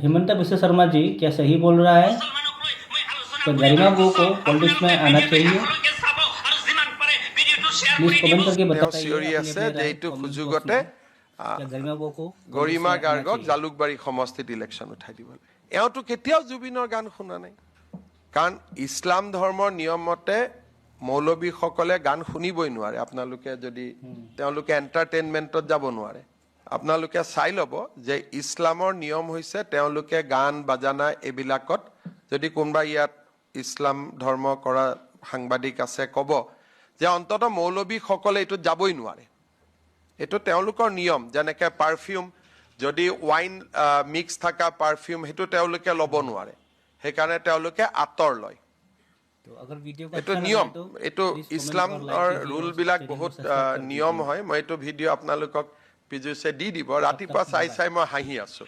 हिमंता विश्व शर्मा जी क्या सही बोल रहा है? क्या गरिमा बो को पॉलिटिक्स में आना चाहिए? प्लीज कमेंट करके তেওঁ बताइए চিঞৰি अपनी আছে अपनी যে राय এইটো कमेंट बॉक्स সুযোগতে में। क्या गरिमा बो को पॉलिटिक्स গৰিমা में आना গাৰ্গক चाहिए? জালুকবাৰী সমষ্টিত ইলেকশ্যন উঠাই দিব লাগে এওঁতো কেতিয়াও জুবিনৰ গান শুনা নাই কাৰণ ইছলাম ধৰ্মৰ নিয়ম মতে মৌলবীসকলে গান শুনিবই নোৱাৰে আপোনালোকে যদি তেওঁলোকে এণ্টাৰটেইনমেণ্টত যাব নোৱাৰে আপোনালোকে চাই ল'ব যে ইছলামৰ নিয়ম হৈছে তেওঁলোকে গান বাজানা এইবিলাকত যদি কোনোবা ইয়াত ইছলাম ধৰ্ম কৰা সাংবাদিক আছে ক'ব যে অন্তত মৌলবীসকলে এইটোত যাবই নোৱাৰে এইটো তেওঁলোকৰ নিয়ম যেনেকৈ পাৰফিউম যদি ৱাইন মিক্স থকা পাৰফিউম সেইটো তেওঁলোকে ল'ব নোৱাৰে সেইকাৰণে তেওঁলোকে আঁতৰ লয় तो अगर वीडियो को এইটো अच्छा लगा নিয়ম है तो এইটো प्लीज कमेंट और ইছলামৰ लाइक कीजिए ৰুল और বিলাক चैनल को বহুত सब्सक्राइब कर নিয়ম दीजिए। হয় মই এইটো ভিডিঅ' আপোনালোকক পিজুছে দি দিব ৰাতিপুৱা आपका চাই धन्यवाद। চাই মই হাঁহি আছো